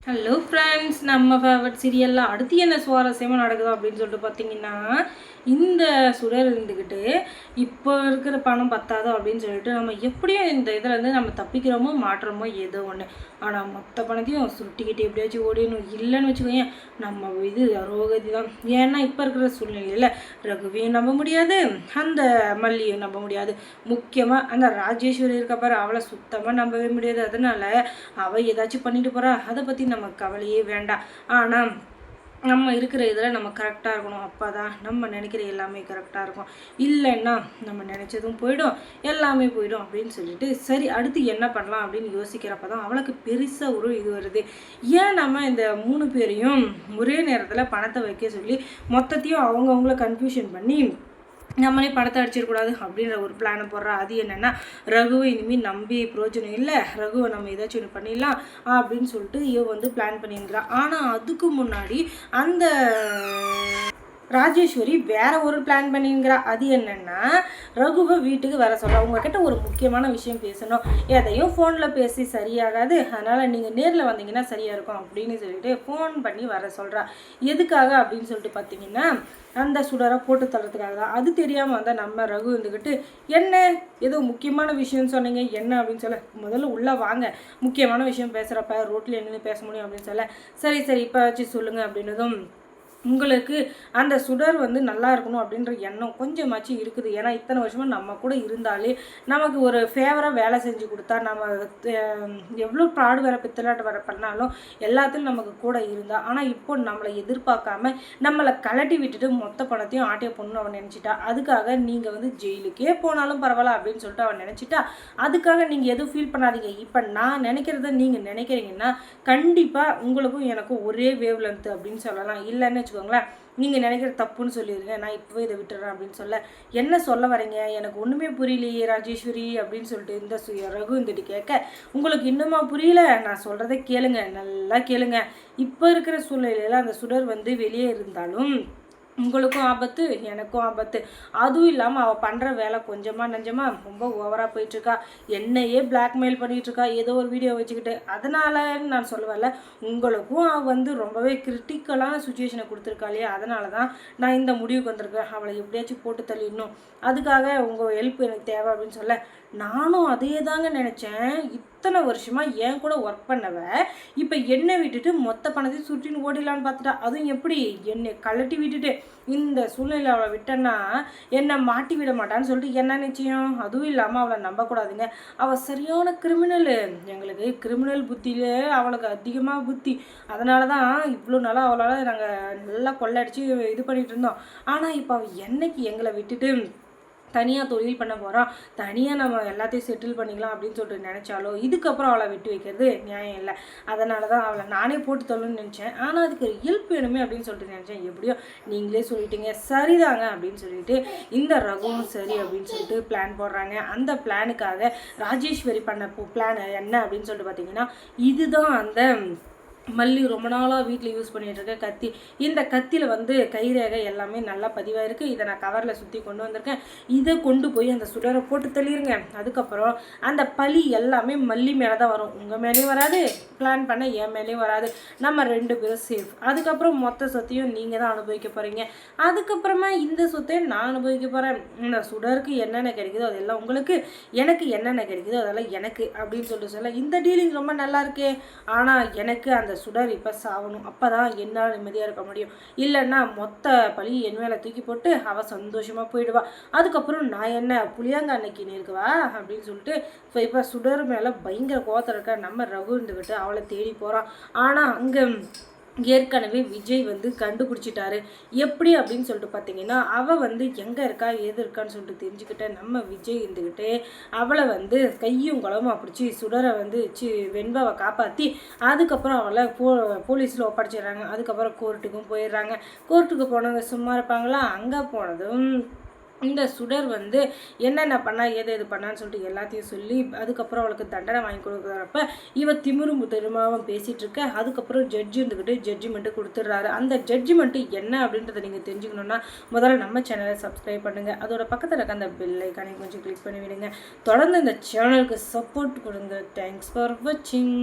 Hello friends, நம்ம favourite சீரியலில் அடுத்து என்ன சுவாரஸ்யமாக நடக்குதோ அப்படின்னு சொல்லிட்டு பார்த்தீங்கன்னா, இந்த சுடர் இருந்துக்கிட்டு இப்போ இருக்கிற பணம் பத்தாதோ அப்படின்னு சொல்லிட்டு நம்ம எப்படியும் இந்த இதிலேருந்து நம்ம தப்பிக்கிறோமோ மாட்டுறோமோ ஏதோ ஒன்று. ஆனால் மொத்த பணத்தையும் சுருட்டிக்கிட்டு எப்படியாச்சும் ஓடிடணும். இல்லைன்னு வச்சுக்கோங்க, நம்ம இது ரோகதி தான். ஏன்னா இப்போ இருக்கிற சூழ்நிலையில் ரகுவையும் நம்ப முடியாது, அந்த மல்லியும் நம்ப முடியாது. முக்கியமாக அந்த ராஜேஸ்வரி இருக்க பாரு, அவளை சுத்தமாக நம்பவே முடியாது. அதனால் அவள் ஏதாச்சும் பண்ணிட்டு போகிறா, அதை பற்றி நமக்கு கவலையே வேண்டாம். ஆனால் நம்ம இருக்கிற இதில் நம்ம கரெக்டாக இருக்கணும். அப்போ தான் நம்ம நினைக்கிற எல்லாமே கரெக்டாக இருக்கும். இல்லைன்னா நம்ம நினச்சதும் போயிடும், எல்லாமே போயிடும் அப்படின்னு சொல்லிட்டு சரி அடுத்து என்ன பண்ணலாம் அப்படின்னு யோசிக்கிறப்ப தான் அவளுக்கு பெருசாக ஒரு இது வருது. ஏன் நம்ம இந்த 3 பேரையும் ஒரே நேரத்தில் பணத்தை வைக்க சொல்லி மொத்தத்தையும் அவங்கவுங்கள கன்ஃபியூஷன் பண்ணி நம்மளே படத்தை அடிச்சிடக்கூடாது அப்படின்ற ஒரு பிளானை போடுறா. அது என்னென்னா, ரகுவை இனிமேல் நம்பி பிரோஜனம் இல்லை, ரகுவை நம்ம ஏதாச்சும் ஒன்று பண்ணிடலாம் அப்படின்னு சொல்லிட்டு இவ பிளான் பண்ணியிருக்கிறான். ஆனால் அதுக்கு முன்னாடி அந்த ராஜேஸ்வரி வேற ஒரு பிளான் பண்ணிங்கிறா. அது என்னென்னா, ரகுவை வீட்டுக்கு வர சொல்கிறா. உங்ககிட்ட ஒரு முக்கியமான விஷயம் பேசணும், எதையும் ஃபோனில் பேசி சரியாகாது, அதனால் நீங்கள் நேரில் வந்தீங்கன்னா சரியாக இருக்கும் அப்படின்னு சொல்லிட்டு ஃபோன் பண்ணி வர சொல்கிறா. எதுக்காக அப்படின்னு சொல்லிட்டு பார்த்தீங்கன்னா, அந்த சுடரை போட்டு தள்ளுறதுக்காக தான். அது தெரியாமல் வந்தால் நம்ம ரகு இருந்துக்கிட்டு, என்ன ஏதோ முக்கியமான விஷயம்னு சொன்னீங்க என்ன அப்படின்னு சொல்ல, முதல்ல உள்ளே வாங்க, முக்கியமான விஷயம் பேசுகிறப்ப ரோட்டில் என்னென்னு பேச முடியும் அப்படின்னு சொல்ல, சரி சரி இப்போ வச்சு சொல்லுங்கள் அப்படின்னதும், உங்களுக்கு அந்த சுடர் நல்லா இருக்கணும் அப்படின்ற எண்ணம் கொஞ்சமாச்சும் இருக்குது. ஏன்னா இத்தனை வருஷமாக நம்ம கூட இருந்தாலே நமக்கு ஒரு ஃபேவராக வேலை செஞ்சு கொடுத்தா, நம்ம எவ்வளோ ப்ராடு வேலை பித்தலாட்டு வேலை பண்ணாலும் எல்லாத்துலையும் நமக்கு கூட இருந்தால். ஆனால் இப்போ நம்மளை எதிர்பார்க்காம நம்மளை கலட்டி விட்டுட்டு மொத்த பணத்தையும் ஆட்டிய பொண்ணு அவன் நினச்சிட்டா. அதுக்காக நீங்கள் ஜெயிலுக்கே போனாலும் பரவாயில்ல அப்படின்னு சொல்லிட்டு அவன் நினச்சிட்டா. அதுக்காக நீங்கள் எதுவும் ஃபீல் பண்ணாதீங்க. இப்போ நான் நினைக்கிறத நீங்கள் நினைக்கிறீங்கன்னா கண்டிப்பாக உங்களுக்கும் எனக்கும் ஒரே வேவ் லென்த் அப்படின்னு சொல்லலாம். இல்லைன்னு வச்சுக்கோங்களேன், நீங்கள் நினைக்கிற தப்புன்னு சொல்லிடுங்க, நான் இப்போவே இதை விட்டுறேன் அப்படின்னு சொல்ல, என்ன சொல்ல வரீங்க எனக்கு ஒன்றுமே புரியலையே ராஜேஸ்வரி அப்படின்னு சொல்லிட்டு இந்த ரகு இருந்துட்டு கேட்க, உங்களுக்கு இன்னுமா புரியல, நான் சொல்கிறத கேளுங்க, நல்லா கேளுங்க. இப்போ இருக்கிற சூழ்நிலையில் அந்த சுடர் வெளியே இருந்தாலும் உங்களுக்கும் ஆபத்து, எனக்கும் ஆபத்து. அதுவும் இல்லாமல் அவள் பண்ணுற வேலை கொஞ்சமாக நஞ்சமாக ரொம்ப ஓவராக போயிட்டுருக்கா. என்னையே பிளாக்மெயில் பண்ணிகிட்ருக்கா ஏதோ ஒரு வீடியோ வச்சுக்கிட்டு. அதனால நான் சொல்லுவேன்ல, உங்களுக்கும் அவள் ரொம்பவே கிரிட்டிக்கலான சுச்சுவேஷனை கொடுத்துருக்கா இல்லையா, அதனால தான் நான் இந்த முடிவுக்கு வந்திருக்கேன். அவளை எப்படியாச்சும் போட்டு தள்ளிடணும், அதுக்காக உங்கள் ஹெல்ப் எனக்கு தேவை அப்படின்னு சொல்ல, நானும் அதே தாங்க நினச்சேன். இத்தனை வருஷமாக என் கூட ஒர்க் பண்ணவ இப்போ என்னை விட்டுட்டு மொத்த பணத்தையும் சுட்டின்னு ஓடிடலான்னு பார்த்துட்டா. அதுவும் எப்படி என்னை கழட்டி விட்டுட்டு இந்த சூழ்நிலை அவளை விட்டேன்னா என்னை மாட்டி விட மாட்டான்னு சொல்லிட்டு என்ன நிச்சயம். அதுவும் இல்லாமல் அவளை நம்பக்கூடாதுங்க, அவள் சரியான கிரிமினலு. எங்களுக்கு கிரிமினல் புத்தியிலே அவளுக்கு அதிகமாக புத்தி. அதனால தான் இவ்வளோ நாளாக அவளால் நாங்கள் நல்லா கொள்ளடிச்சு இது பண்ணிகிட்டு இருந்தோம். ஆனால் இப்போ அவள் என்னைக்கு எங்களை விட்டுட்டு தனியாக தொழில் பண்ண போகிறோம், தனியாக நம்ம எல்லாத்தையும் செட்டில் பண்ணிக்கலாம் அப்படின்னு சொல்லிட்டு நினச்சாலோ, இதுக்கப்புறம் அவளை விட்டு வைக்கிறது நியாயம் இல்லை. அதனால தான் அவளை நானே போட்டு தள்ளணும்னு நினச்சேன். ஆனால் அதுக்கு ஹெல்ப் வேணுமே அப்படின்னு சொல்லிட்டு நினச்சேன். எப்படியோ நீங்களே சொல்லிட்டீங்க, சரிதாங்க அப்படின்னு சொல்லிட்டு இந்த ரகுவும் சரி அப்படின்னு சொல்லிட்டு பிளான் போடுறாங்க. அந்த பிளானுக்காக ராஜேஸ்வரி பண்ண பிளான் என்ன அப்படின்னு சொல்லிட்டு பார்த்தீங்கன்னா, இதுதான் அந்த மல்லி ரொம்ப நாளாக வீட்டில் யூஸ் பண்ணிகிட்ருக்க கத்தி. இந்த கத்தியில் கைரேகை எல்லாமே நல்லா பதிவாயிருக்கு. இதை நான் கவரில் சுற்றி கொண்டு வந்திருக்கேன். இதை கொண்டு போய் அந்த சுடரை போட்டு தள்ளிடுங்க. அதுக்கப்புறம் அந்த பழி எல்லாமே மல்லி மேலே தான் வரும், உங்கள் மேலேயும் வராது, பிளான் பண்ண என் மேலேயும் வராது. நம்ம 2 பேரும் சேஃப். அதுக்கப்புறம் மொத்த சொத்தையும் நீங்கள் தான் அனுபவிக்க போகிறீங்க. அதுக்கப்புறமா இந்த சொத்தையும் நான் அனுபவிக்க போகிறேன். இந்த சுடருக்கு என்னென்ன கிடைக்குதோ அதெல்லாம் உங்களுக்கு, எனக்கு என்னென்ன கிடைக்குதோ அதெல்லாம் எனக்கு அப்படின்னு சொல்ல இந்த டீலிங் ரொம்ப நல்லா இருக்கே. ஆனால் எனக்கு அந்த சுடர் இப்போ சாகணும், அப்போ தான் என்னால் நிம்மதியாக இருக்க முடியும். இல்லைன்னா மொத்த பழி என் மேலே தூக்கி போட்டு அவள் சந்தோஷமாக போயிடுவா. அதுக்கப்புறம் நான் என்ன புளியாங்க அன்னைக்கு இருக்குவா அப்படின்னு சொல்லிட்டு இப்போ சுடர் மேலே பயங்கர கோவத்தில் இருக்க நம்ம ரகு இருந்துக்கிட்டு அவளை தேடி போகிறான். ஆனால் அங்கே ஏற்கனவே விஜய் கண்டுபிடிச்சிட்டாரு. எப்படி அப்படின்னு சொல்லிட்டு பார்த்தீங்கன்னா, அவள் எங்கே இருக்கா ஏது இருக்கான்னு சொல்லிட்டு தெரிஞ்சுக்கிட்ட நம்ம விஜய் இருந்துக்கிட்டு அவளை கையும் குளமாக பிடிச்சி சுடரை வெண்பாவை காப்பாற்றி அதுக்கப்புறம் அவளை போலீஸில் ஒப்படைச்சிடுறாங்க. அதுக்கப்புறம் கோர்ட்டுக்கும் போயிடுறாங்க. கோர்ட்டுக்கு போனவங்க சும்மா இருப்பாங்களா, அங்கே போனதும் இந்த சுடர் என்னென்ன பண்ணா எது பண்ணான்னு சொல்லிட்டு எல்லாத்தையும் சொல்லி அதுக்கப்புறம் அவளுக்கு தண்டனை வாங்கி கொடுக்குறப்ப இவ திமிரும் திரும்பவும் பேசிகிட்டு இருக்க. அதுக்கப்புறம் ஜட்ஜி இருந்துக்கிட்டு ஜட்ஜிமெண்ட்டு கொடுத்துட்றாரு. அந்த ஜட்ஜிமெண்ட்டு என்ன அப்படின்றத நீங்கள் தெரிஞ்சுக்கணுன்னா முதல்ல நம்ம சேனலை சப்ஸ்கிரைப் பண்ணுங்கள். அதோட பக்கத்தில் இருக்க அந்த பெல் ஐக்கானை கொஞ்சம் கிளிக் பண்ணி விடுங்க. தொடர்ந்து இந்த சேனலுக்கு சப்போர்ட் கொடுங்க. தேங்க்ஸ் ஃபார் வாட்சிங்.